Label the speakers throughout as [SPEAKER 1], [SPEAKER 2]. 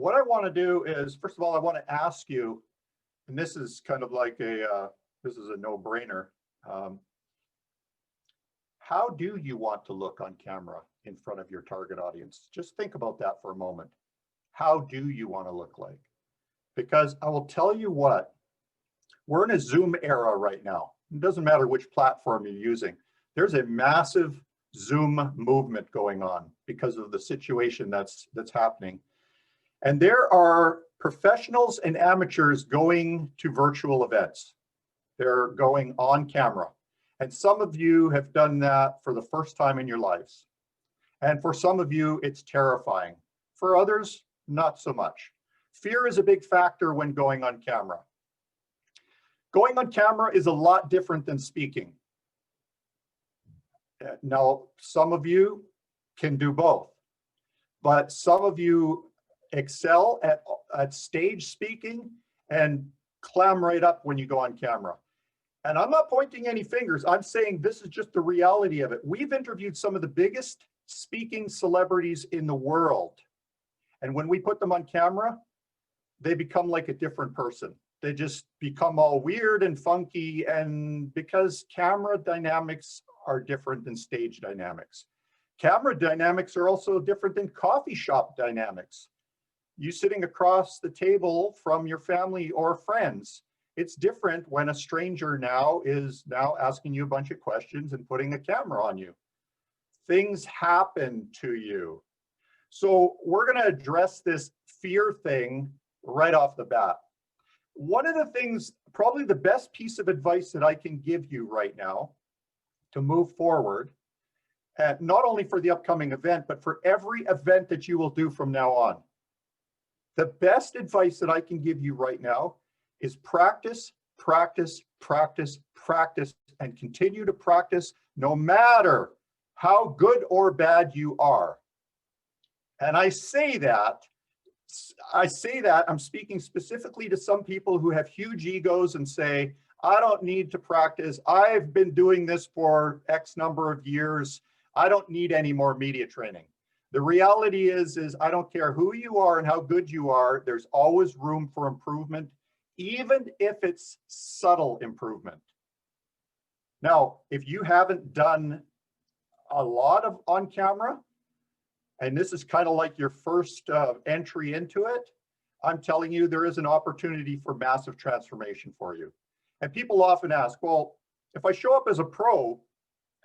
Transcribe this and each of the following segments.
[SPEAKER 1] what I want to do is, first of all, I want to ask you, and this is kind of like this is a no-brainer. How do you want to look on camera in front of your target audience? Just think about that for a moment. How do you want to look like? Because I will tell you what, we're in a Zoom era right now. It doesn't matter which platform you're using. There's a massive Zoom movement going on because of the situation that's happening. And there are professionals and amateurs going to virtual events. They're going on camera. And some of you have done that for the first time in your lives. And for some of you, it's terrifying. For others, not so much. Fear is a big factor when going on camera. Going on camera is a lot different than speaking. Now, some of you can do both, but some of you excel at stage speaking and clam right up when you go on camera. And I'm not pointing any fingers. I'm saying this is just the reality of it. We've interviewed some of the biggest speaking celebrities in the world. And when we put them on camera, they become like a different person. They just become all weird and funky, and because camera dynamics are different than stage dynamics. Camera dynamics are also different than coffee shop dynamics. You sitting across the table from your family or friends, it's different when a stranger is asking you a bunch of questions and putting a camera on you. Things happen to you. So we're going to address this fear thing right off the bat. One of the things, probably the best piece of advice that I can give you right now to move forward, not only for the upcoming event, but for every event that you will do from now on. The best advice that I can give you right now is practice, practice, practice, practice, and continue to practice no matter how good or bad you are. And I say that, I'm speaking specifically to some people who have huge egos and say, I don't need to practice. I've been doing this for X number of years. I don't need any more media training. The reality is I don't care who you are and how good you are, there's always room for improvement, even if it's subtle improvement. Now, if you haven't done a lot of on camera, and this is kind of like your first entry into it, I'm telling you, there is an opportunity for massive transformation for you. And people often ask, well, if I show up as a pro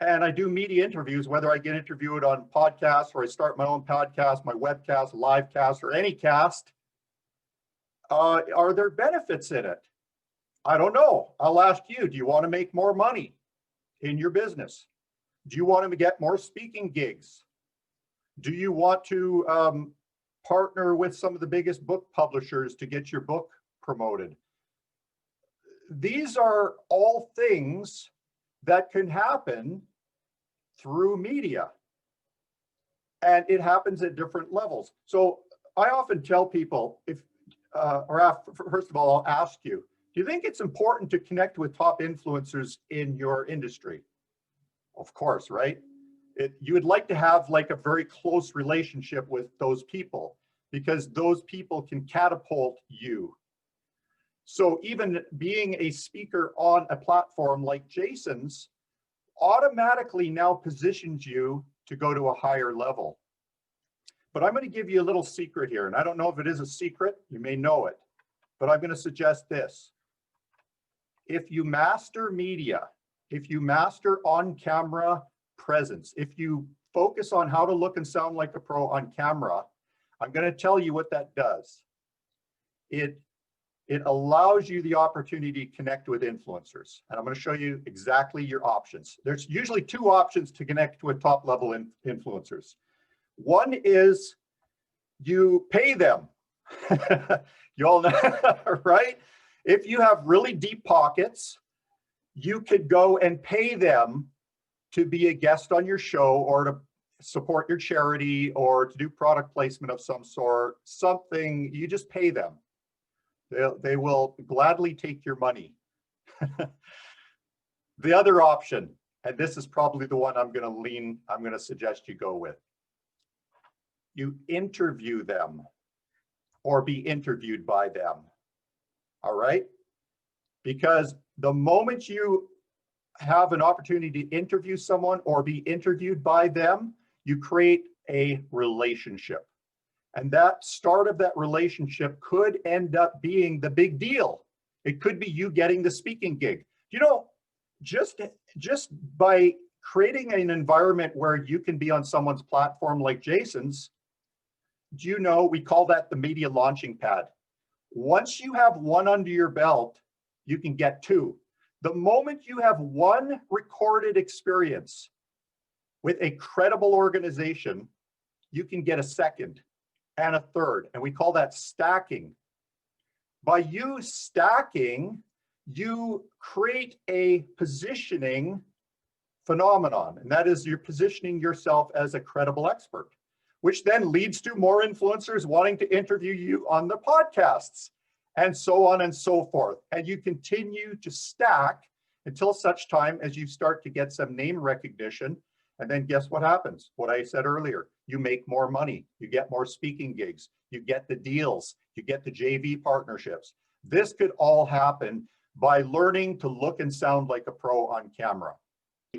[SPEAKER 1] and I do media interviews, whether I get interviewed on podcasts or I start my own podcast, my webcast, live cast, or any cast, are there benefits in it? I don't know. I'll ask you, do you want to make more money in your business? Do you want to get more speaking gigs? Do you want to partner with some of the biggest book publishers to get your book promoted? These are all things that can happen through media. And it happens at different levels. So I often tell people, first of all, I'll ask you, do you think it's important to connect with top influencers in your industry? Of course, right? You would like to have like a very close relationship with those people because those people can catapult you. So even being a speaker on a platform like Jason's automatically now positions you to go to a higher level. But I'm going to give you a little secret here, and I don't know if it is a secret, you may know it, but I'm going to suggest this. If you master media, if you master on-camera presence, if you focus on how to look and sound like a pro on camera, I'm going to tell you what that does. It allows you the opportunity to connect with influencers. And I'm going to show you exactly your options. There's usually two options to connect with top level influencers. One is you pay them. You all know, right? If you have really deep pockets, you could go and pay them to be a guest on your show or to support your charity or to do product placement of some sort, something, you just pay them. They will gladly take your money. The other option, and this is probably the one I'm going to suggest you go with. You interview them. or be interviewed by them. All right? Because the moment you have an opportunity to interview someone or be interviewed by them, you create a relationship. And that start of that relationship could end up being the big deal. It could be you getting the speaking gig. You know, just by creating an environment where you can be on someone's platform like Jason's, do you know, we call that the media launching pad. Once you have one under your belt, you can get two. The moment you have one recorded experience with a credible organization, you can get a second and a third, and we call that stacking. By you stacking, you create a positioning phenomenon, and that is you're positioning yourself as a credible expert, which then leads to more influencers wanting to interview you on the podcasts, and so on and so forth. And you continue to stack until such time as you start to get some name recognition. And then guess what happens? What I said earlier, you make more money, you get more speaking gigs, you get the deals, you get the JV partnerships. This could all happen by learning to look and sound like a pro on camera.